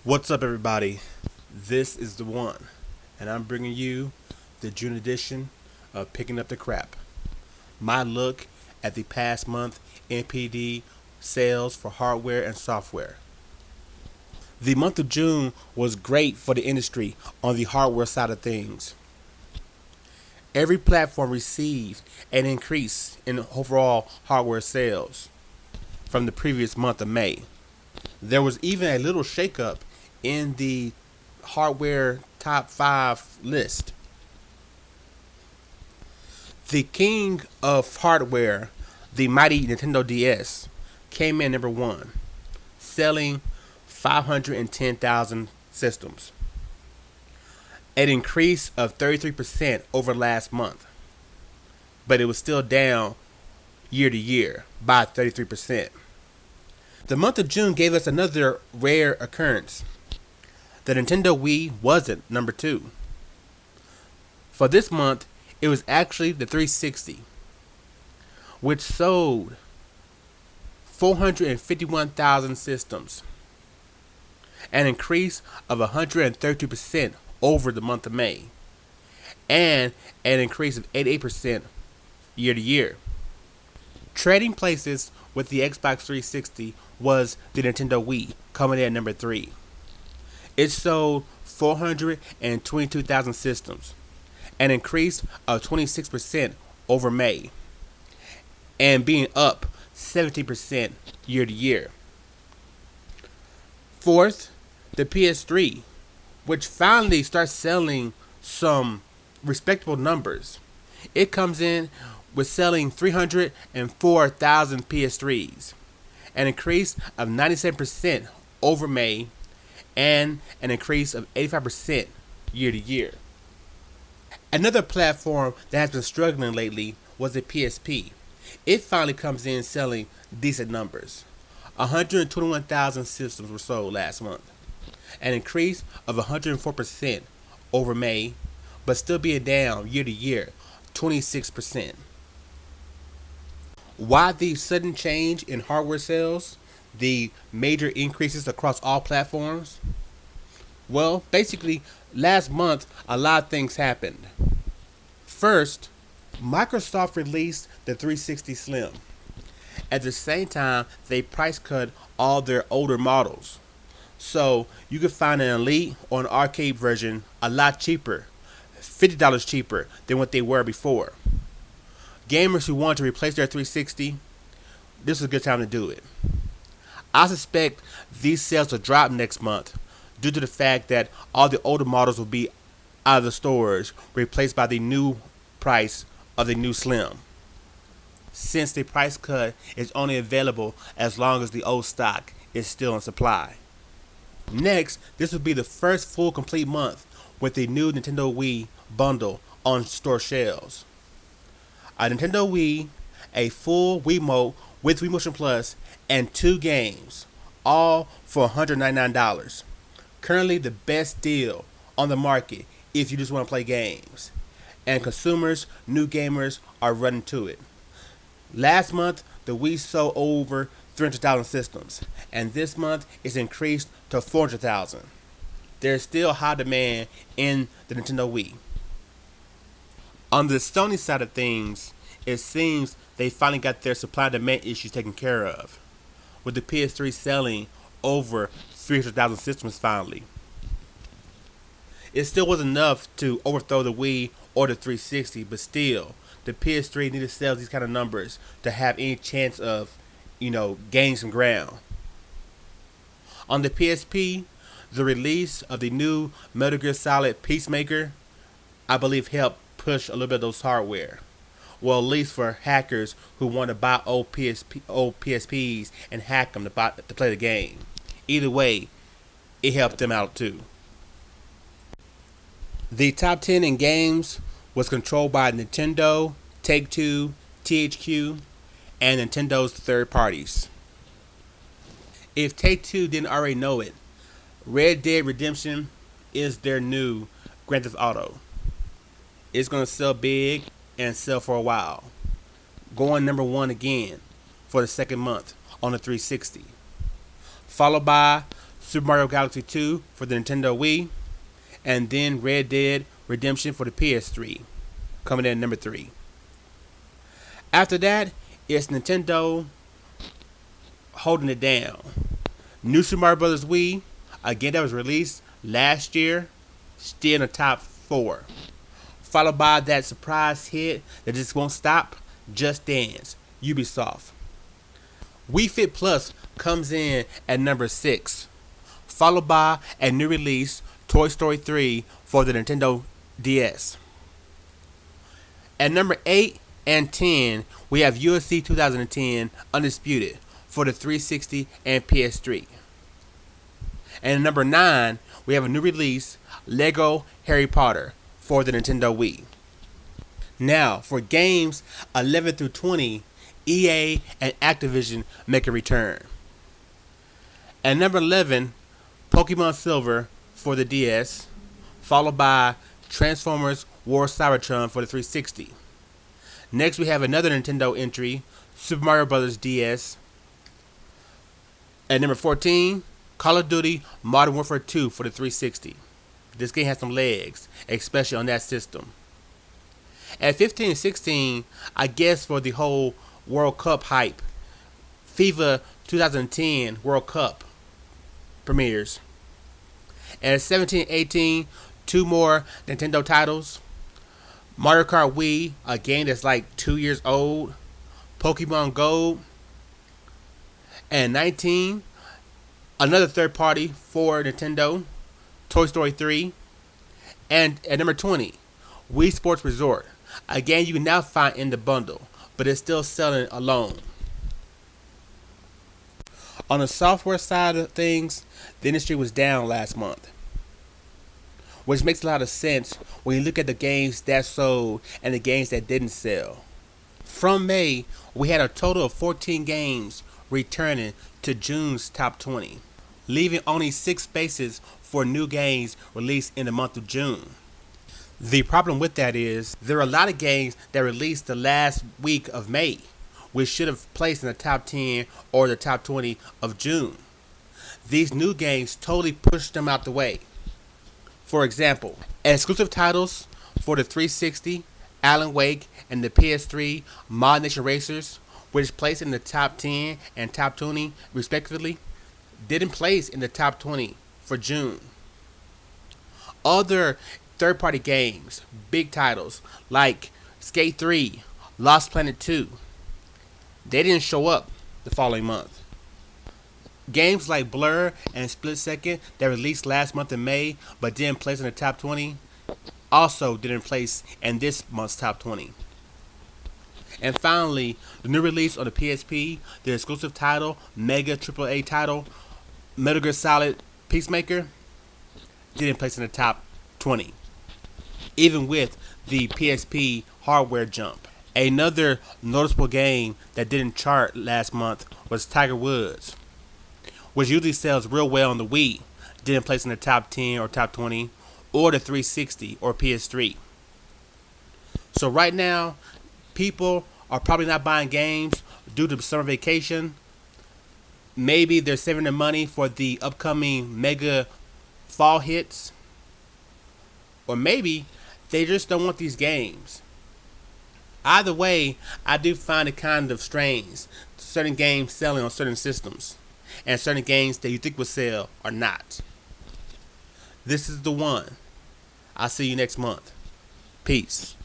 What's up, everybody? This is TheWon, and I'm bringing you the June edition of Picking Up the Crap. My look at the past month NPD sales for hardware and software. The month of June was great for the industry on the hardware side of things. Every platform received an increase in overall hardware sales from the previous month of May. There was even a little shakeup in the hardware top 5 list. The king of hardware, the mighty Nintendo DS, came in number 1, selling 510,000 systems, an increase of 33% over last month, but it was still down year to year by 33%. The month of June gave us another rare occurrence. The Nintendo Wii wasn't number 2. For this month, it was actually the 360, which sold 451,000 systems, an increase of 132% over the month of May, and an increase of 88% year to year. Trading places with the Xbox 360 was the Nintendo Wii, coming in at number 3. It sold 422,000 systems, an increase of 26% over May, and being up 17% year to year. Fourth, the PS3, which finally starts selling some respectable numbers. It comes in with selling 304,000 PS3s, an increase of 97% over May, and an increase of 85% year to year. Another platform that has been struggling lately was the PSP. It finally comes in selling decent numbers. 121,000 systems were sold last month, an increase of 104% over May, but still being down year to year 26%. Why the sudden change in hardware sales? The major increases across all platforms? Well, basically, last month a lot of things happened. First, Microsoft released the 360 Slim. At the same time, they price cut all their older models. So you could find an Elite or an arcade version a lot cheaper, $50 cheaper than what they were before. Gamers who want to replace their 360, this is a good time to do it. I suspect these sales will drop next month due to the fact that all the older models will be out of the stores, replaced by the new price of the new Slim, since the price cut is only available as long as the old stock is still in supply. Next, this will be the first full complete month with the new Nintendo Wii bundle on store shelves. A Nintendo Wii, a full Wiimote with Wii Motion Plus, and 2 games, all for $199. Currently the best deal on the market if you just want to play games. And consumers, new gamers, are running to it. Last month, the Wii sold over 300,000 systems, and this month it's increased to 400,000. There's still high demand in the Nintendo Wii. On the Sony side of things, it seems they finally got their supply and demand issues taken care of, with the PS3 selling over 300,000 systems finally. It still wasn't enough to overthrow the Wii or the 360, but still, the PS3 needed to sell these kind of numbers to have any chance of, gaining some ground. On the PSP, the release of the new Metal Gear Solid Peacemaker, I believe, helped push a little bit of those hardware. Well, at least for hackers who want to buy old PSPs and hack them to play the game. Either way, it helped them out too. The top 10 in games was controlled by Nintendo, Take-Two, THQ, and Nintendo's third parties. If Take-Two didn't already know it, Red Dead Redemption is their new Grand Theft Auto. It's going to sell big and sell for a while, going number 1 again for the second month on the 360. Followed by Super Mario Galaxy 2 for the Nintendo Wii, and then Red Dead Redemption for the PS3, coming in at number 3. After that, it's Nintendo holding it down. New Super Mario Bros. Wii, again that was released last year, still in the top 4. Followed by that surprise hit that just won't stop, Just Dance, Ubisoft. Wii Fit Plus comes in at number 6. Followed by a new release, Toy Story 3 for the Nintendo DS. At number 8 and 10, we have UFC 2010 Undisputed for the 360 and PS3. And at number 9, we have a new release, Lego Harry Potter for the Nintendo Wii. Now, for games 11 through 20, EA and Activision make a return. At number 11, Pokemon Silver for the DS, followed by Transformers War Cybertron for the 360. Next, we have another Nintendo entry, Super Mario Bros. DS. At number 14, Call of Duty Modern Warfare 2 for the 360. This game has some legs, especially on that system. At 15 and 16, I guess for the whole World Cup hype, FIFA 2010 World Cup premieres. And at 17 and 18, 2 more Nintendo titles. Mario Kart Wii, a game that's like 2 years old. Pokemon Go. And 19, another third party for Nintendo, Toy Story 3. And at number 20, Wii Sports Resort, a game you can now find in the bundle, but it's still selling alone. On the software side of things, the industry was down last month, which makes a lot of sense when you look at the games that sold and the games that didn't sell. From May, we had a total of 14 games returning to June's top 20, leaving only 6 spaces for new games released in the month of June. The problem with that is there are a lot of games that released the last week of May, which should have placed in the top 10 or the top 20 of June. These new games totally pushed them out the way. For example, exclusive titles for the 360, Alan Wake, and the PS3, Mod Nation Racers, which placed in the top 10 and top 20 respectively, didn't place in the top 20 for June. Other third-party games, big titles like Skate 3, Lost Planet 2, they didn't show up the following month. Games like Blur and Split Second that released last month in May but didn't place in the top 20 also didn't place in this month's top 20. And finally, the new release on the PSP, the exclusive title, Mega AAA title, Metal Gear Solid Peacemaker, didn't place in the top 20, even with the PSP hardware jump. Another noticeable game that didn't chart last month was Tiger Woods, which usually sells real well on the Wii, didn't place in the top 10 or top 20, or the 360 or PS3. So right now, people are probably not buying games due to summer vacation. Maybe they're saving their money for the upcoming mega fall hits. Or maybe they just don't want these games. Either way, I do find it kind of strange. Certain games selling on certain systems, and certain games that you think will sell are not. This is TheWon. I'll see you next month. Peace.